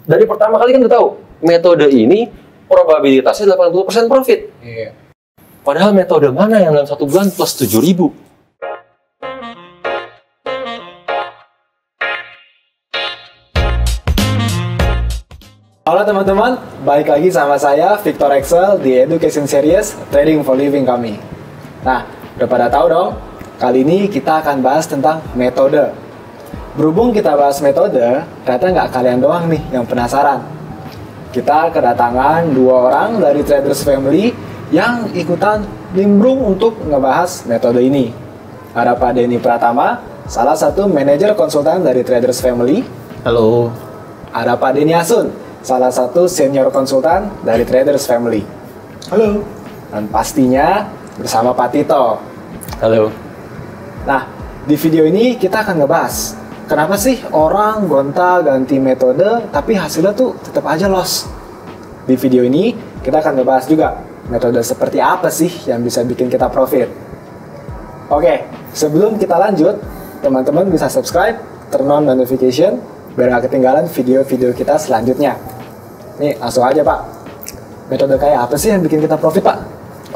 Dari pertama kali kan kita tahu, metode ini probabilitasnya 80% profit. Iya. Padahal metode mana yang dalam 1 bulan plus 7.000? Halo teman-teman, balik lagi sama saya Victor Excel di Education Series Trading for Living kami. Nah, udah pada tahu dong, kali ini kita akan bahas tentang metode. Berhubung kita bahas metode, ternyata nggak kalian doang nih yang penasaran. Kita kedatangan 2 orang dari Traders Family yang ikutan nimbrung untuk ngebahas metode ini. Ada Pak Denny Pratama, salah satu manajer konsultan dari Traders Family. Halo. Ada Pak Denny Asun, salah satu senior konsultan dari Traders Family. Halo. Dan pastinya bersama Pak Tito. Halo. Nah, di video ini kita akan ngebahas kenapa sih orang gonta-ganti metode tapi hasilnya tuh tetap aja loss. Di video ini kita akan ngebahas juga metode seperti apa sih yang bisa bikin kita profit. Oke, sebelum kita lanjut, teman-teman bisa subscribe, turn on notification biar nggak ketinggalan video-video kita selanjutnya. Nih, langsung aja Pak. Metode kayak apa sih yang bikin kita profit, Pak?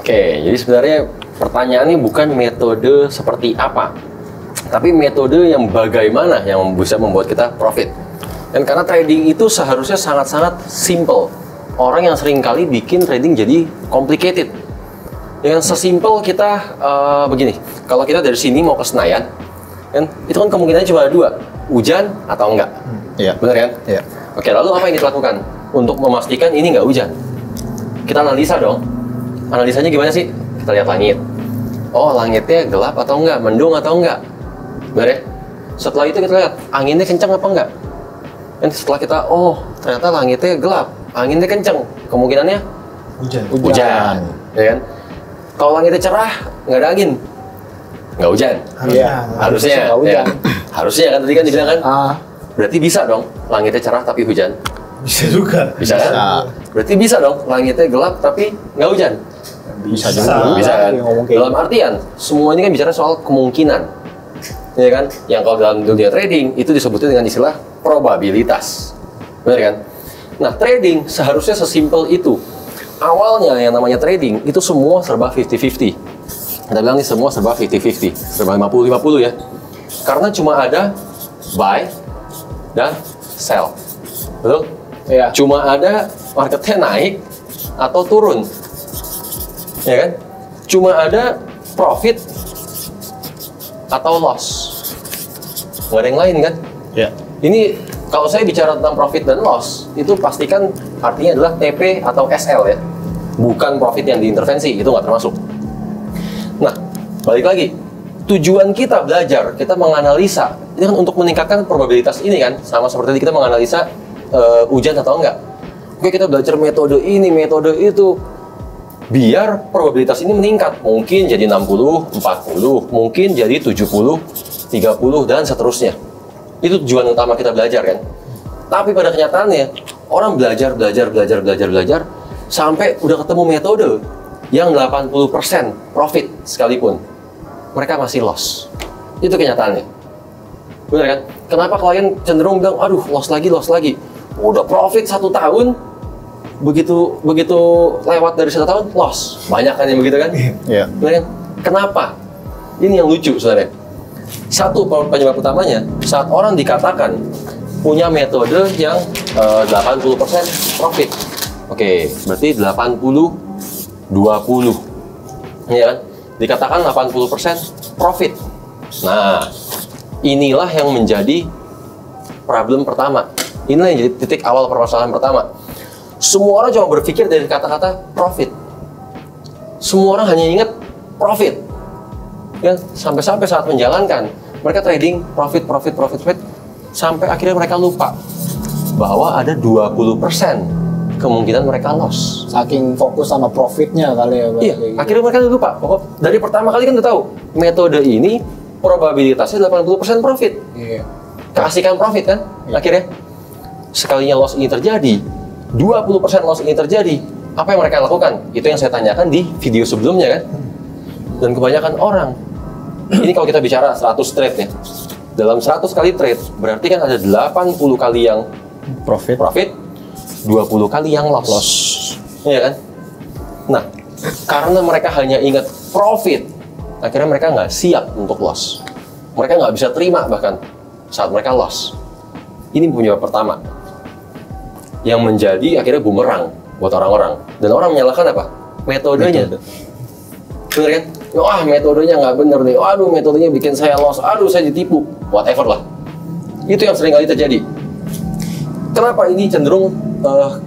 Oke, jadi sebenarnya pertanyaannya bukan metode seperti apa, tapi metode yang bagaimana yang bisa membuat kita profit. Dan karena trading itu seharusnya sangat-sangat simple. Orang yang sering kali bikin trading jadi complicated. Yang sesimpel kita begini, kalau kita dari sini mau ke Senayan, kan itu kan kemungkinannya cuma ada 2, hujan atau enggak. Iya. Benar kan? Iya. Oke, lalu apa yang kita lakukan untuk memastikan ini nggak hujan? Kita analisa dong. Analisanya gimana sih? Kita lihat langit. Oh, langitnya gelap atau enggak? Mendung atau enggak? Benar ya? Setelah itu kita lihat anginnya kencang apa enggak? Dan setelah kita, oh ternyata langitnya gelap, anginnya kencang, kemungkinannya hujan. Ya kan? Kalau langitnya cerah, nggak ada angin, nggak hujan. Iya, Harusnya, nggak hujan. ya. Harusnya kan tadi kan dibilang kan? Ah, Berarti bisa dong langitnya cerah tapi hujan. Bisa juga. Bisa kan? Berarti bisa dong langitnya gelap tapi nggak hujan. Bisa juga. Bisa kan? Yang ngomong kayak Dalam artian semua ini kan bicara soal kemungkinan, ya kan? Yang kalau dalam dunia trading itu disebutnya dengan istilah probabilitas, benar kan? Nah, trading seharusnya sesimpel itu. Awalnya yang namanya trading itu semua serba 50-50. Kita bilang nih semua serba 50-50, serba 50-50 ya. Karena cuma ada buy dan sell, betul? iya. Cuma ada marketnya naik atau turun, ya kan? Cuma ada profit atau loss, nggak ada yang lain kan? Iya. Ini kalau saya bicara tentang profit dan loss, itu pastikan artinya adalah TP atau SL ya, bukan profit yang diintervensi, itu nggak termasuk. Nah, balik lagi, tujuan kita belajar, kita menganalisa, ini kan untuk meningkatkan probabilitas ini kan, sama seperti kita menganalisa hujan atau enggak. Oke, kita belajar metode ini, metode itu, biar probabilitas ini meningkat. Mungkin jadi 60, 40, mungkin jadi 70, 30, dan seterusnya. Itu tujuan utama kita belajar kan. Tapi pada kenyataannya, orang belajar, sampai udah ketemu metode yang 80% profit sekalipun, mereka masih loss. Itu kenyataannya. Benar kan? Kenapa klien cenderung bilang, aduh loss lagi. Udah profit 1 tahun, begitu lewat dari 1 tahun loss. Banyak kan yang begitu kan? Iya. Benar kan? Kenapa? Ini yang lucu sebenarnya. Satu penyebab utamanya, saat orang dikatakan punya metode yang 80% profit. Oke, berarti 80-20. Ya kan? Dikatakan 80% profit. Nah, inilah yang menjadi problem pertama. Inilah yang jadi titik awal permasalahan pertama. Semua orang cuma berpikir dari kata-kata profit. Semua orang hanya ingat profit. Ya, sampai saat menjalankan, mereka trading profit, sampai akhirnya mereka lupa bahwa ada 20% kemungkinan mereka loss. Saking fokus sama profitnya kali ya. Iya, akhirnya mereka lupa. Bahwa dari pertama kali kan kita tahu metode ini probabilitasnya 80% profit. Iya. Keasikan profit kan? Akhirnya sekalinya loss ini terjadi, 20% loss ini terjadi, apa yang mereka lakukan? Itu yang saya tanyakan di video sebelumnya kan? Dan kebanyakan orang, ini kalau kita bicara 100 trade ya, dalam 100 kali trade, berarti kan ada 80 kali yang Profit. 20 kali yang loss. Iya kan? Nah, karena mereka hanya ingat profit, akhirnya mereka nggak siap untuk loss. Mereka nggak bisa terima bahkan saat mereka loss. Ini penyebab pertama yang menjadi akhirnya bumerang buat orang-orang. Dan orang menyalahkan apa? Metodenya. Bener kan? Wah, metodenya nggak bener nih. Waduh, metodenya bikin saya loss. Aduh, saya ditipu. Whatever lah. Itu yang sering kali terjadi. Kenapa ini cenderung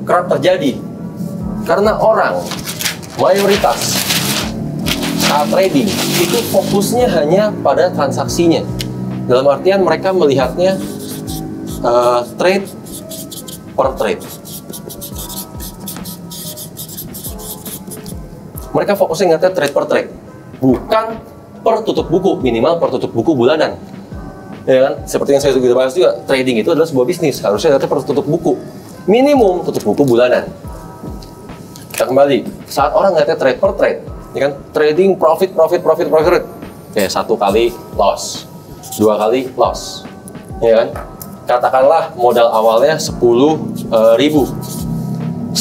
kerap terjadi? Karena orang mayoritas saat trading itu fokusnya hanya pada transaksinya. Dalam artian mereka melihatnya trade per trade. Mereka fokusnya ngeliatnya trade per trade, bukan per tutup buku, minimal per tutup buku bulanan. Ya kan? Seperti yang saya sudah bahas juga, trading itu adalah sebuah bisnis, harusnya ngeliatnya per tutup buku, minimum tutup buku bulanan. Kita kembali, saat orang ngeliatnya trade per trade, ya kan? Trading profit, kayak 1 kali loss, 2 kali loss, ya kan? Katakanlah modal awalnya 10.000, 10.000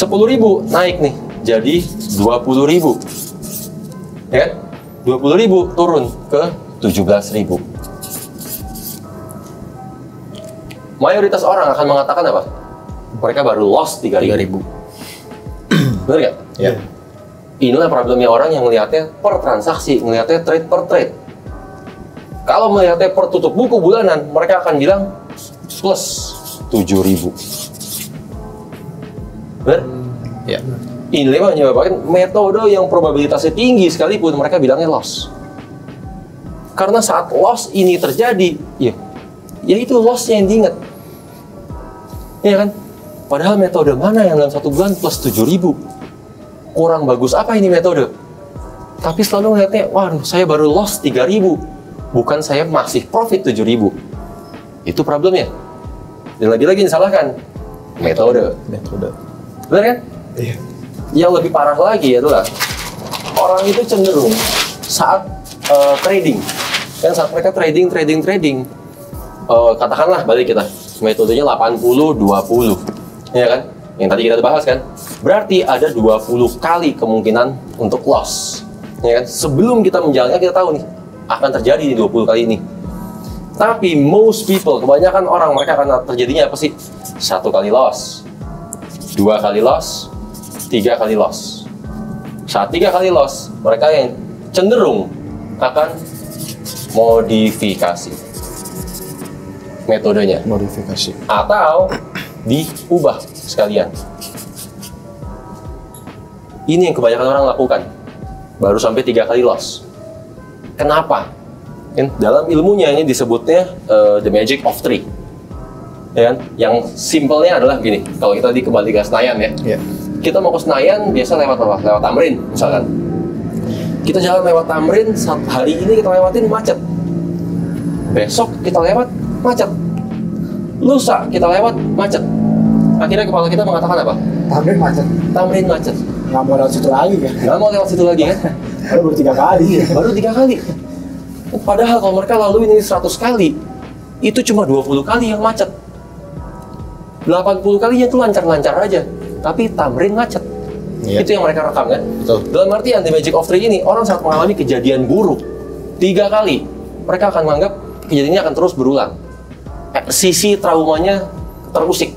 naik nih jadi 20.000, ya kan? 20.000 turun ke 17.000. Mayoritas orang akan mengatakan apa? Mereka baru loss 3.000. Benar nggak? Ya. Inilah problemnya orang yang melihatnya per transaksi, melihatnya trade per trade. Kalau melihatnya per tutup buku bulanan, mereka akan bilang plus 7.000. Benar? Ya. Inilah menyebabkan metode yang probabilitasnya tinggi sekalipun mereka bilangnya loss. Karena saat loss ini terjadi, ya itu lossnya yang diingat. Ya kan? Padahal metode mana yang dalam 1 bulan plus 7.000? Kurang bagus apa ini metode? Tapi selalu ngeliatnya, waduh, saya baru loss 3.000. Bukan saya masih profit 7.000. Itu problemnya. Dan lagi-lagi disalahkan metode. Benar kan? Iya. Yang lebih parah lagi adalah orang itu cenderung saat trading, kan saat mereka trading, katakanlah balik kita metodenya 80-20, ya kan? Yang tadi kita bahas kan, berarti ada 20 kali kemungkinan untuk loss, ya kan? Sebelum kita menjalannya kita tahu nih akan terjadi di 20 kali ini. Tapi most people, kebanyakan orang mereka akan terjadinya apa sih? 1 kali loss, 2 kali loss, 3 kali loss. Saat 3 kali loss, mereka yang cenderung akan modifikasi metodenya. Atau diubah sekalian. Ini yang kebanyakan orang lakukan. Baru sampai 3 kali loss. Kenapa? Dalam ilmunya ini disebutnya the magic of three. Ya kan? Yang simpelnya adalah gini. Kalau kita kembali ke Senayan ya. Kita mau ke Senayan biasa lewat apa? Lewat Tamrin misalkan. Kita jalan lewat Tamrin, hari ini kita lewatin macet. Besok kita lewat macet. Lusa kita lewat macet. Akhirnya kepala kita mengatakan apa? Tamrin macet. Nggak mau lewat situ lagi kan? Nggak mau lewat situ lagi kan? Baru 3 kali. Baru 3 kali. Padahal kalau mereka laluin ini 100 kali, itu cuma 20 kali yang macet. 80 kalinya itu lancar-lancar aja. Tapi Tamrin macet. Itu yang mereka rekam kan? Betul. Dalam artian The Magic of Three ini, orang saat mengalami kejadian buruk 3 kali, mereka akan menganggap kejadiannya akan terus berulang. Sisi traumanya terusik.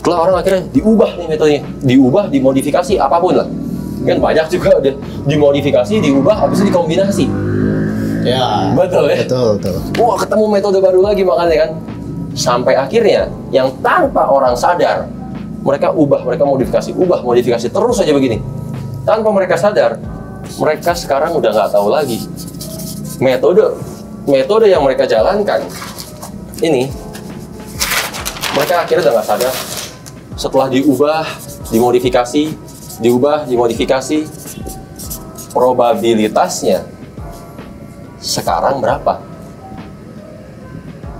Setelah orang akhirnya diubah nih metodenya, diubah, dimodifikasi, apapun lah. Kan banyak juga udah dimodifikasi, diubah, habis itu dikombinasi. Ya. Betul ya? Betul. Wah, ketemu metode baru lagi makanya kan. Sampai akhirnya, yang tanpa orang sadar, mereka ubah, mereka modifikasi, terus aja begini. Tanpa mereka sadar, mereka sekarang udah nggak tahu lagi metode yang mereka jalankan ini. Mereka akhirnya udah nggak sadar. Setelah diubah, dimodifikasi, probabilitasnya sekarang berapa?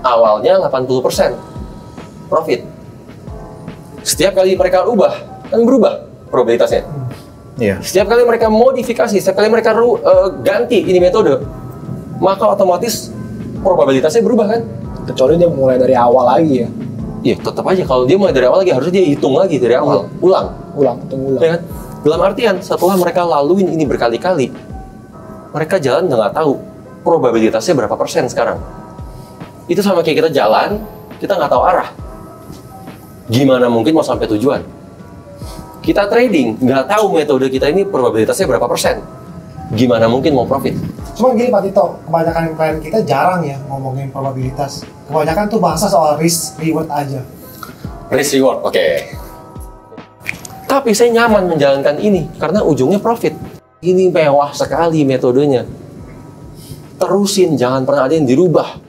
Awalnya 80% profit. Setiap kali mereka ubah, kan berubah probabilitasnya. Iya. Setiap kali mereka modifikasi, setiap kali mereka ganti ini metode, maka otomatis probabilitasnya berubah kan? Kecuali dia mulai dari awal lagi ya. Ya tetap aja kalau dia mulai dari awal lagi harusnya dia hitung lagi dari awal, ulang. Ulang. Ya kan? Dalam artian setelah mereka laluin ini berkali-kali, mereka jalan udah nggak tahu probabilitasnya berapa persen sekarang. Itu sama kayak kita jalan, kita nggak tahu arah. Gimana mungkin mau sampai tujuan? Kita trading, nggak tahu metode kita ini probabilitasnya berapa persen. Gimana mungkin mau profit? Cuma gini Pak Tito, kebanyakan klien kita jarang ya ngomongin probabilitas. Kebanyakan tuh bahasa soal risk reward aja. Risk reward, oke. Tapi saya nyaman menjalankan ini karena ujungnya profit. Ini mewah sekali metodenya. Terusin, jangan pernah ada yang dirubah.